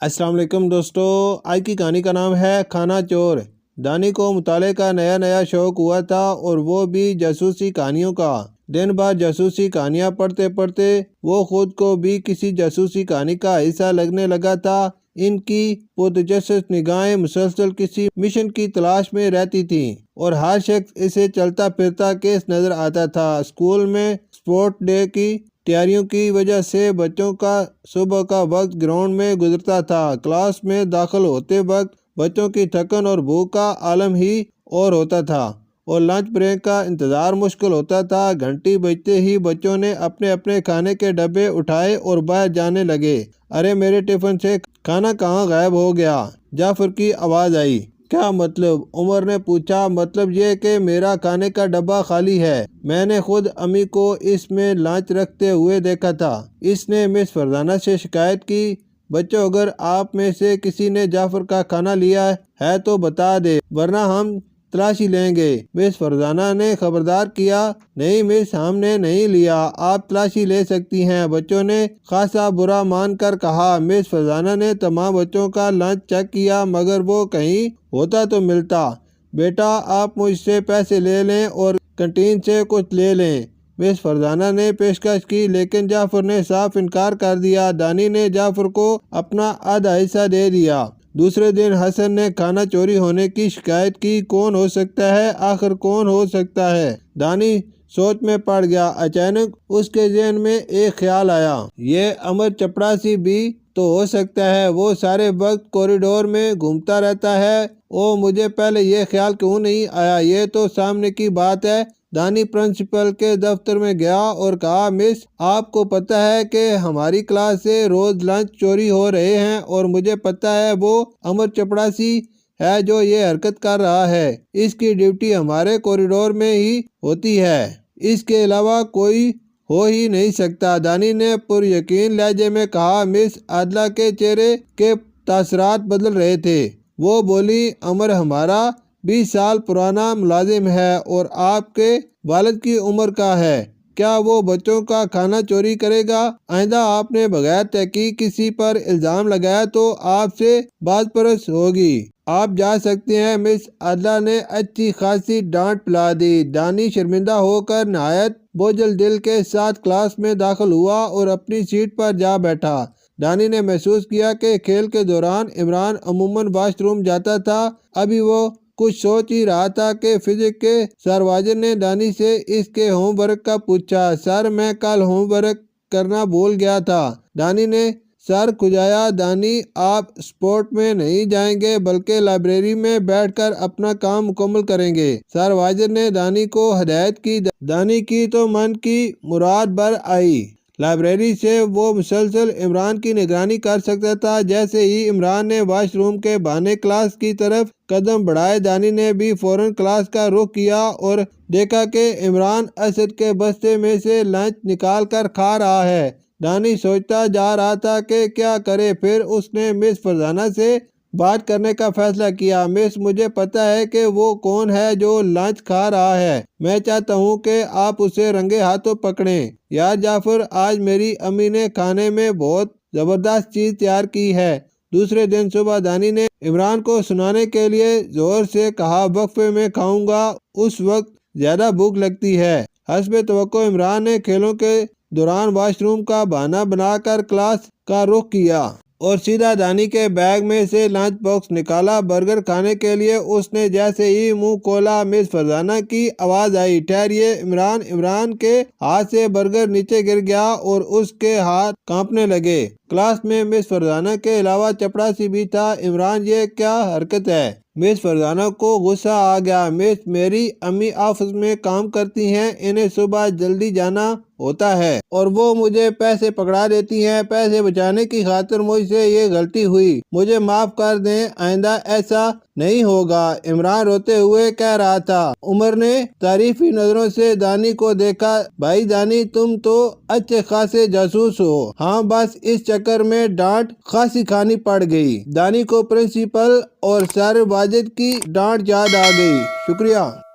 السلام علیکم دوستو، آج کی کہانی کا نام ہے کھانا چور۔ دانی کو مطالعے کا نیا شوق ہوا تھا، اور وہ بھی جاسوسی کہانیوں کا۔ دن بھر جاسوسی کہانیاں پڑھتے پڑھتے وہ خود کو بھی کسی جاسوسی کہانی کا حصہ لگنے لگا تھا۔ ان کی پرتجسس نگاہیں مسلسل کسی مشن کی تلاش میں رہتی تھیں، اور ہر شخص اسے چلتا پھرتا کیس نظر آتا تھا۔ اسکول میں اسپورٹ ڈے کی تیاریوں کی وجہ سے بچوں کا صبح کا وقت گراؤنڈ میں گزرتا تھا۔ کلاس میں داخل ہوتے وقت بچوں کی تھکن اور بھوک کا عالم ہی اور ہوتا تھا، اور لنچ بریک کا انتظار مشکل ہوتا تھا۔ گھنٹی بجتے ہی بچوں نے اپنے اپنے کھانے کے ڈبے اٹھائے اور باہر جانے لگے۔ ارے میرے ٹفن سے کھانا کہاں غائب ہو گیا؟ جعفر کی آواز آئی۔ کیا مطلب؟ عمر نے پوچھا۔ مطلب یہ کہ میرا کھانے کا ڈبہ خالی ہے۔ میں نے خود امی کو اس میں لنچ رکھتے ہوئے دیکھا تھا۔ اس نے مس فرزانہ سے شکایت کی۔ بچوں، اگر آپ میں سے کسی نے جعفر کا کھانا لیا ہے تو بتا دے، ورنہ ہم تلاشی لیں گے۔ مس فرزانہ نے خبردار کیا۔ نہیں مس، ہم نے نہیں لیا، آپ تلاشی لے سکتی ہیں، بچوں نے خاصا برا مان کر کہا۔ مس فرزانہ نے تمام بچوں کا لنچ چیک کیا، مگر وہ کہیں ہوتا تو ملتا۔ بیٹا، آپ مجھ سے پیسے لے لیں اور کینٹین سے کچھ لے لیں، مس فرزانہ نے پیشکش کی، لیکن جعفر نے صاف انکار کر دیا۔ دانی نے جعفر کو اپنا آدھا حصہ دے دیا۔ دوسرے دن حسن نے کھانا چوری ہونے کی شکایت کی۔ کون ہو سکتا ہے؟ آخر کون ہو سکتا ہے؟ دانی سوچ میں پڑ گیا۔ اچانک اس کے ذہن میں ایک خیال آیا۔ یہ امر چپڑاسی بھی تو ہو سکتا ہے، وہ سارے وقت کوریڈور میں گھومتا رہتا ہے۔ او، مجھے پہلے یہ خیال کیوں نہیں آیا؟ یہ تو سامنے کی بات ہے۔ دانی پرنسپل کے دفتر میں گیا اور کہا، مس، آپ کو پتہ ہے کہ ہماری کلاس سے روز لنچ چوری ہو رہے ہیں، اور مجھے پتہ ہے وہ امر چپڑاسی ہے جو یہ حرکت کر رہا ہے۔ اس کی ڈیوٹی ہمارے کوریڈور میں ہی ہوتی ہے، اس کے علاوہ کوئی ہو ہی نہیں سکتا۔ دانی نے پر یقین لہجے میں کہا۔ مس عادلہ کے چہرے کے تاثرات بدل رہے تھے۔ وہ بولی، امر ہمارا 20 سال پرانا ملازم ہے اور آپ کے والد کی عمر کا ہے۔ کیا وہ بچوں کا کھانا چوری کرے گا؟ آئندہ آپ نے بغیر تحقیق کسی پر الزام لگایا تو آپ سے باز پرس ہوگی۔ آپ جا سکتے ہیں۔ مس عادلہ نے اچھی خاصی ڈانٹ پلا دی۔ دانی شرمندہ ہو کر نہایت بوجھل دل کے ساتھ کلاس میں داخل ہوا اور اپنی سیٹ پر جا بیٹھا۔ دانی نے محسوس کیا کہ کھیل کے دوران عمران عموماً واش روم جاتا تھا۔ ابھی وہ کچھ سوچ ہی رہا تھا کہ فزکس کے سر واجد نے دانی سے اس کے ہوم ورک کا پوچھا۔ سر، میں کل ہوم ورک کرنا بھول گیا تھا۔ دانی نے سر کھجایا۔ دانی، آپ اسپورٹ میں نہیں جائیں گے بلکہ لائبریری میں بیٹھ کر اپنا کام مکمل کریں گے، سر واجد نے دانی کو ہدایت کی۔ دانی کی تو من کی مراد بھر آئی۔ لائبریری سے وہ مسلسل عمران کی نگرانی کر سکتا تھا۔ جیسے ہی عمران نے واش روم کے بہانے کلاس کی طرف قدم بڑھائے، دانی نے بھی فوراً کلاس کا رخ کیا اور دیکھا کہ عمران اسد کے بستے میں سے لنچ نکال کر کھا رہا ہے۔ دانی سوچتا جا رہا تھا کہ کیا کرے، پھر اس نے مس فرزانہ سے بات کرنے کا فیصلہ کیا۔ مس، مجھے پتہ ہے کہ وہ کون ہے جو لنچ کھا رہا ہے، میں چاہتا ہوں کہ آپ اسے رنگے ہاتھوں پکڑیں۔ یار جعفر، آج میری امی نے کھانے میں بہت زبردست چیز تیار کی ہے۔ دوسرے دن صبح دانی نے عمران کو سنانے کے لیے زور سے کہا، وقفے میں کھاؤں گا، اس وقت زیادہ بھوک لگتی ہے۔ حسب توقع عمران نے کھیلوں کے دوران واش روم کا بہانہ بنا کر کلاس کا رخ کیا اور سیدھا دانی کے بیگ میں سے لنچ باکس نکالا۔ برگر کھانے کے لیے اس نے جیسے ہی منہ کھولا، مس فرزانہ کی آواز آئی، ٹھہریے عمران۔ عمران کے ہاتھ سے برگر نیچے گر گیا اور اس کے ہاتھ کانپنے لگے۔ کلاس میں مس فرزانہ کے علاوہ چپڑاسی بھی تھا۔ عمران، یہ کیا حرکت ہے؟ مس فرزانہ کو غصہ آ گیا۔ مس، میری امی آفس میں کام کرتی ہیں، انہیں صبح جلدی جانا ہوتا ہے اور وہ مجھے پیسے پکڑا دیتی ہیں۔ پیسے بچانے کی خاطر مجھ سے یہ غلطی ہوئی، مجھے معاف کر دیں، آئندہ ایسا نہیں ہوگا، عمران روتے ہوئے کہہ رہا تھا۔ عمر نے تعریفی نظروں سے دانی کو دیکھا۔ بھائی دانی، تم تو اچھے خاصے جاسوس ہو۔ ہاں، بس اس چکر میں ڈانٹ خاصی کھانی پڑ گئی۔ دانی کو پرنسپل اور سر واجد کی ڈانٹ یاد آ گئی۔ شکریہ۔